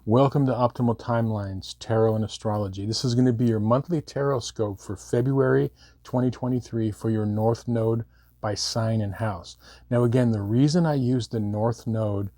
Welcome to Optimal Timelines, Tarot and Astrology. This is going to be your monthly Tarotscope for February 2023 for your North Node by sign and house. Now again, the reason I use the North Node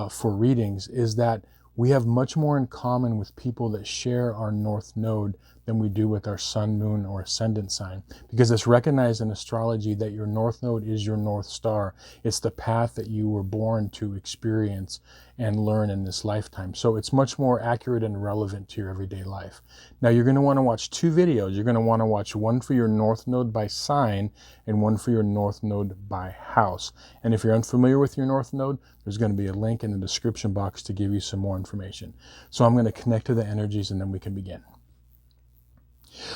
for readings is that we have much more in common with people that share our North Node than we do with our Sun, Moon, or Ascendant sign, because it's recognized in astrology that your North Node is your North Star. It's the path that you were born to experience and learn in this lifetime. So it's much more accurate and relevant to your everyday life. Now you're going to want to watch two videos. You're going to want to watch one for your North Node by sign and one for your North Node by house. And if you're unfamiliar with your North Node, there's going to be a link in the description box to give you some more information. So I'm going to connect to the energies and then we can begin.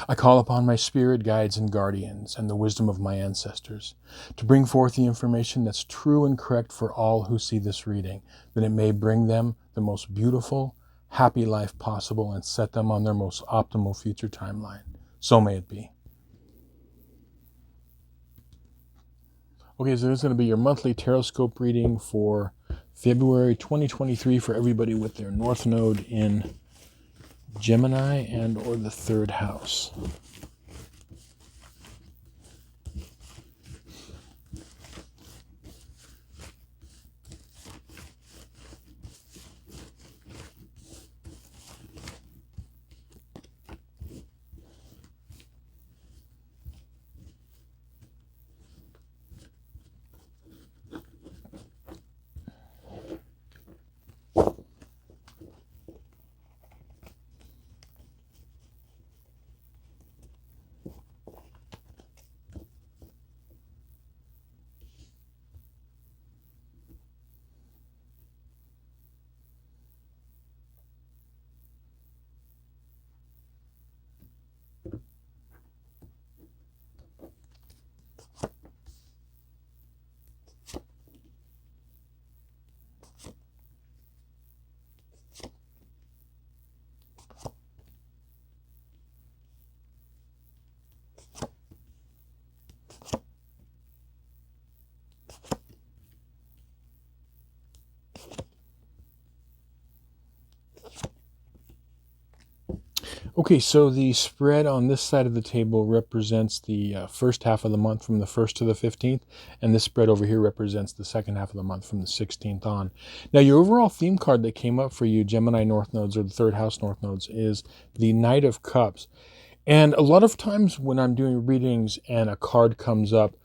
I call upon my spirit guides and guardians and the wisdom of my ancestors to bring forth the information that's true and correct for all who see this reading, that it may bring them the most beautiful, happy life possible and set them on their most optimal future timeline. So may it be. Okay, so this is going to be your monthly Tarotscope reading for February 2023 for everybody with their North Node in Gemini and or the third house. Okay, so the spread on this side of the table represents the first half of the month from the 1st to the 15th, and this spread over here represents the second half of the month from the 16th on. Now, your overall theme card that came up for you, Gemini North Nodes or the third house North Nodes, is the Knight of Cups. And a lot of times when I'm doing readings and a card comes up,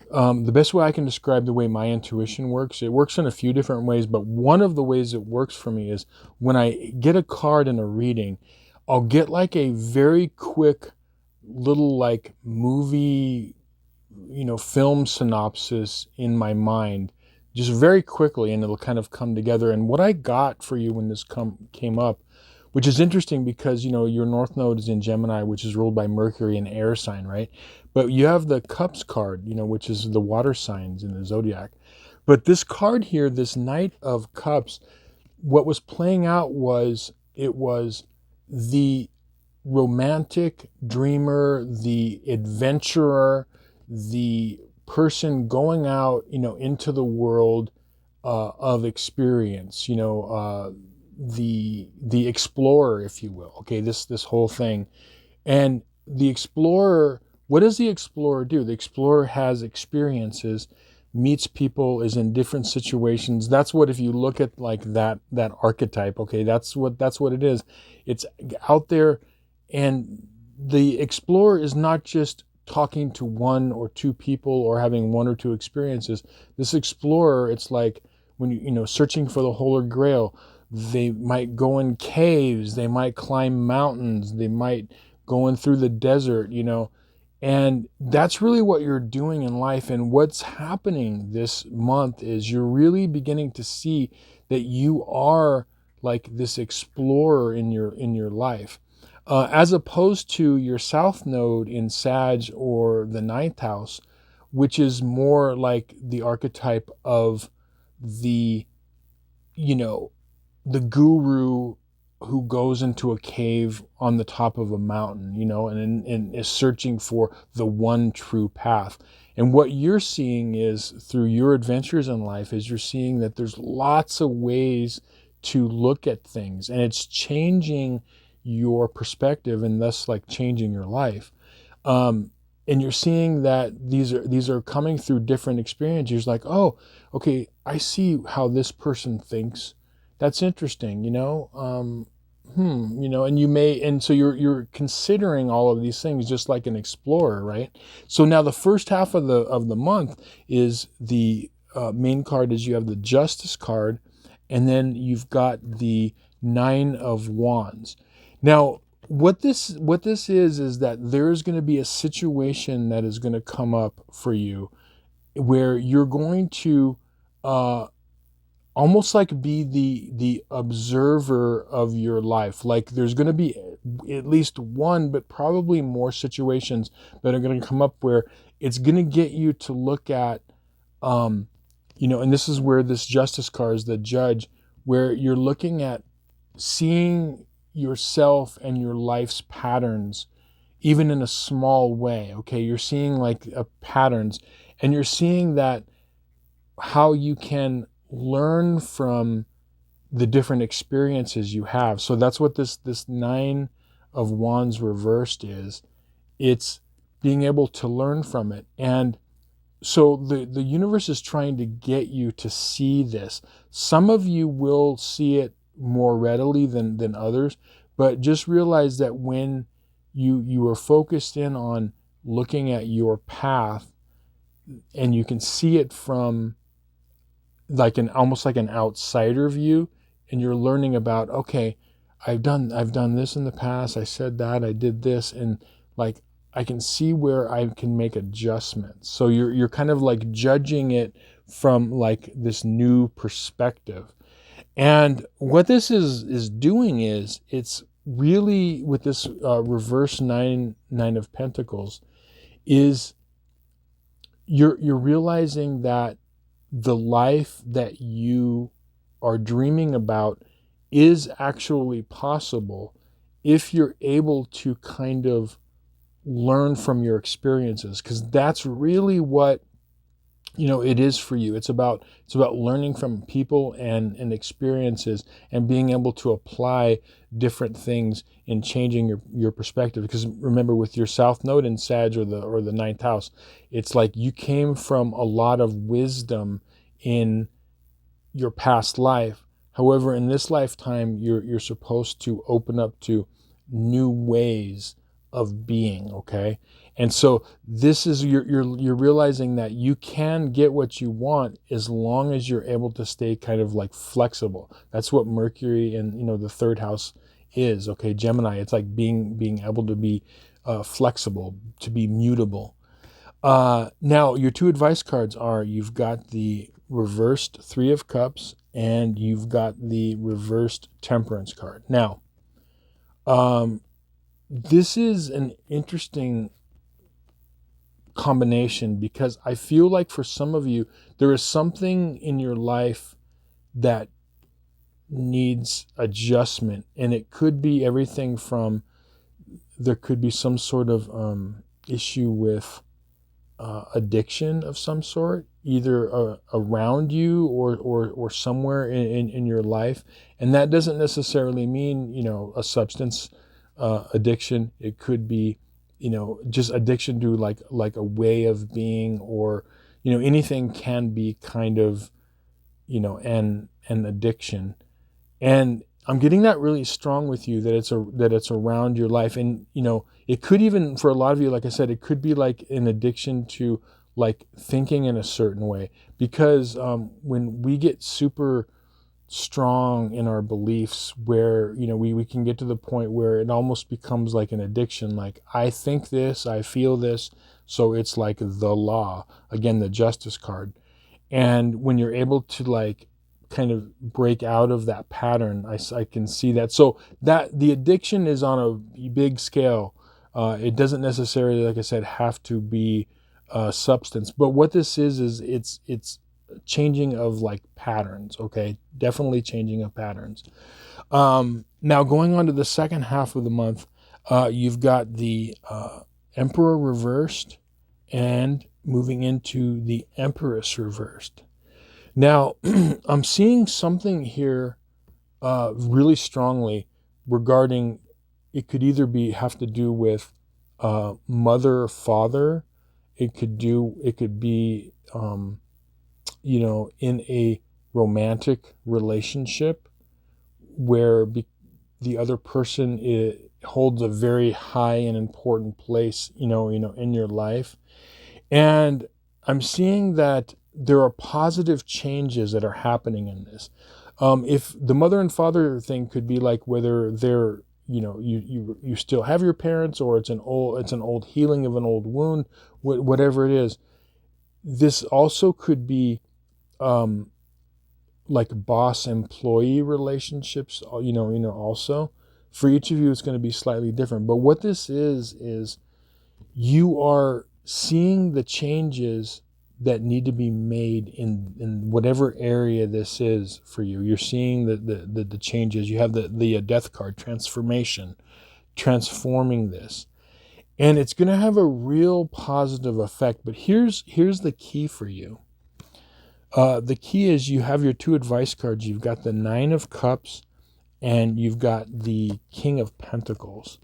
the best way I can describe the way my intuition works, it works in a few different ways, but one of the ways it works for me is when I get a card in a reading, I'll get like a very quick little like movie, film synopsis in my mind, just very quickly, and it'll kind of come together. And what I got for you when this came up, which is interesting because, your North Node is in Gemini, which is ruled by Mercury, an air sign, right? But you have the Cups card, which is the water signs in the zodiac. But this card here, this Knight of Cups, what was playing out was, it was the romantic dreamer, the adventurer, the person going out, into the world of experience, the explorer, if you will. Okay, this whole thing. And the explorer, what does the explorer do? The explorer has experiences, meets people, is in different situations. That's what, if you look at like that archetype, okay, that's what it is. It's out there, and the explorer is not just talking to one or two people or having one or two experiences. This explorer, it's like when searching for the Holy Grail. They might go in caves, they might climb mountains, they might go in through the desert, and that's really what you're doing in life. And what's happening this month is you're really beginning to see that you are like this explorer in your life, as opposed to your South Node in Sag or the ninth house, which is more like the archetype of the, the guru who goes into a cave on the top of a mountain, and is searching for the one true path. And what you're seeing is, through your adventures in life, is you're seeing that there's lots of ways to look at things, and it's changing your perspective and thus like changing your life. And you're seeing that these are coming through different experiences. You're like, oh, okay, I see how this person thinks. That's interesting, and you may, and so you're considering all of these things just like an explorer, right? So now the first half of the month is the main card is you have the Justice card, and then you've got the Nine of Wands. Now, what this is that there's going to be a situation that is going to come up for you where you're going to almost like be the observer of your life. Like there's going to be at least one, but probably more situations that are going to come up where it's going to get you to look at, and this is where this Justice card is the Judge, where you're looking at seeing yourself and your life's patterns, even in a small way. Okay, you're seeing like patterns, and you're seeing that how you can learn from the different experiences you have. So that's what this Nine of Wands reversed is. It's being able to learn from it. And so the universe is trying to get you to see this. Some of you will see it more readily than others, but just realize that when you are focused in on looking at your path, and you can see it from like almost like an outsider view, and you're learning about, okay, I've done this in the past, I said that, I did this, and like I can see where I can make adjustments. So you're kind of like judging it from like this new perspective. And what this is doing is, it's really with this reverse nine of Pentacles, is you're realizing that the life that you are dreaming about is actually possible if you're able to kind of learn from your experiences, because that's really what it is for you. It's about learning from people and experiences, and being able to apply different things in changing your perspective. Because remember, with your South Node in Sag or the ninth house, it's like you came from a lot of wisdom in your past life. However, in this lifetime, you're supposed to open up to new ways of being, okay? And so this is you're realizing that you can get what you want as long as you're able to stay kind of like flexible. That's what Mercury and the third house is, okay? Gemini, it's like being able to be flexible, to be mutable. Now your two advice cards are, you've got the reversed Three of Cups, and you've got the reversed Temperance card. Now, this is an interesting combination, because I feel like for some of you, there is something in your life that needs adjustment, and it could be everything from, there could be some sort of issue with addiction of some sort, either around you or somewhere in your life. And that doesn't necessarily mean a substance addiction. It could be just addiction to like a way of being, or anything can be kind of an addiction. And I'm getting that really strong with you, that it's around your life. And it could even, for a lot of you, like I said, it could be like an addiction to like thinking in a certain way, because when we get super strong in our beliefs, where we can get to the point where it almost becomes like an addiction. Like, I think this, I feel this, so it's like the law. Again, the Justice card. And when you're able to like kind of break out of that pattern, I can see that. So that the addiction is on a big scale. It doesn't necessarily, like I said, have to be substance. But what this is it's changing of like patterns, okay? Definitely changing of patterns. Now going on to the second half of the month, you've got the Emperor reversed and moving into the Empress reversed. Now, I'm seeing something here really strongly regarding, it could either have to do with mother or father. It could be in a romantic relationship where the other person holds a very high and important place, in your life. And I'm seeing that there are positive changes that are happening in this. If the mother and father thing could be like whether they're, you still have your parents, or it's an old healing of an old wound, whatever it is. This also could be like boss employee relationships, also. For each of you, it's going to be slightly different. But what this is you are seeing the changes that need to be made in whatever area this is for you. You're seeing the changes. You have the death card, transformation, transforming this. And it's going to have a real positive effect. But here's the key for you. The key is you have your two advice cards. You've got the Nine of Cups and you've got the King of Pentacles.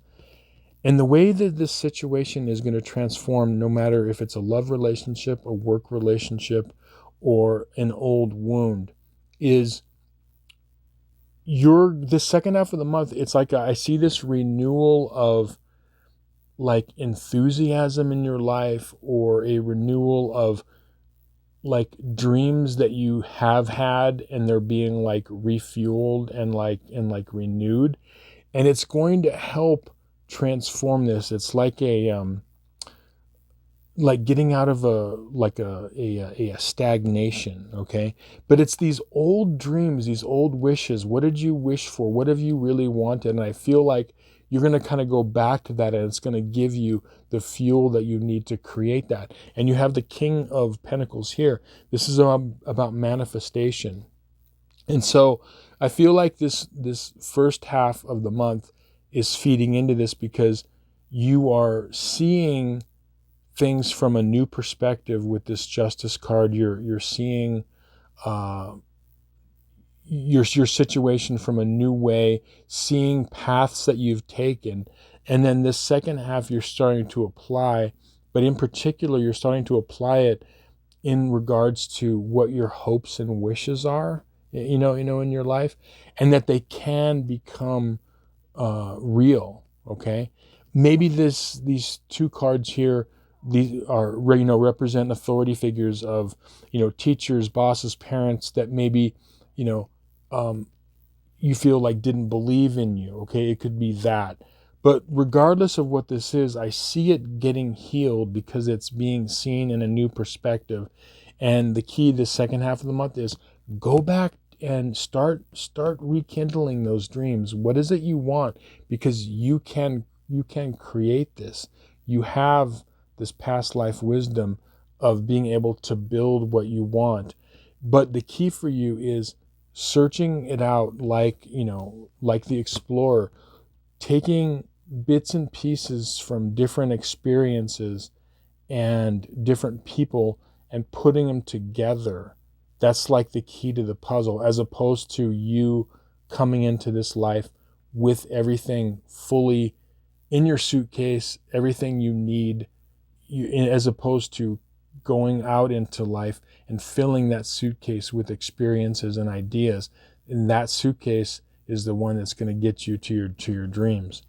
And the way that this situation is going to transform, no matter if it's a love relationship, a work relationship, or an old wound, is the second half of the month, it's like I see this renewal of like enthusiasm in your life, or a renewal of like dreams that you have had, and they're being like refueled and renewed. And it's going to help transform this. It's like like getting out of a stagnation, okay? But it's these old dreams, these old wishes. What did you wish for? What have you really wanted? And I feel like you're going to kind of go back to that, and it's going to give you the fuel that you need to create that. And you have the King of Pentacles here. This is about manifestation. And so I feel like this first half of the month is feeding into this, because you are seeing things from a new perspective with this Justice card. You're seeing your situation from a new way, seeing paths that you've taken. And then this second half you're starting to apply, but in particular you're starting to apply it in regards to what your hopes and wishes are, in your life, and that they can become real. Okay, maybe these two cards here, these are represent authority figures of teachers, bosses, parents that maybe you feel like didn't believe in you. Okay, it could be that. But regardless of what this is, I see it getting healed because it's being seen in a new perspective. And the key this second half of the month is go back and start rekindling those dreams. What is it you want? Because you can create this. You have this past life wisdom of being able to build what you want. But the key for you is searching it out, like the explorer, taking bits and pieces from different experiences and different people and putting them together. That's like the key to the puzzle, as opposed to you coming into this life with everything fully in your suitcase, everything you need, as opposed to going out into life and filling that suitcase with experiences and ideas. And that suitcase is the one that's going to get you to your dreams.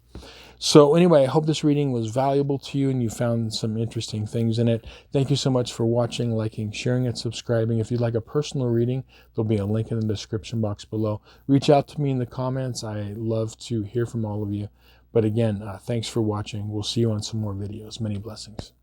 So anyway, I hope this reading was valuable to you and you found some interesting things in it. Thank you so much for watching, liking, sharing, and subscribing. If you'd like a personal reading, there'll be a link in the description box below. Reach out to me in the comments. I love to hear from all of you. But again, thanks for watching. We'll see you on some more videos. Many blessings.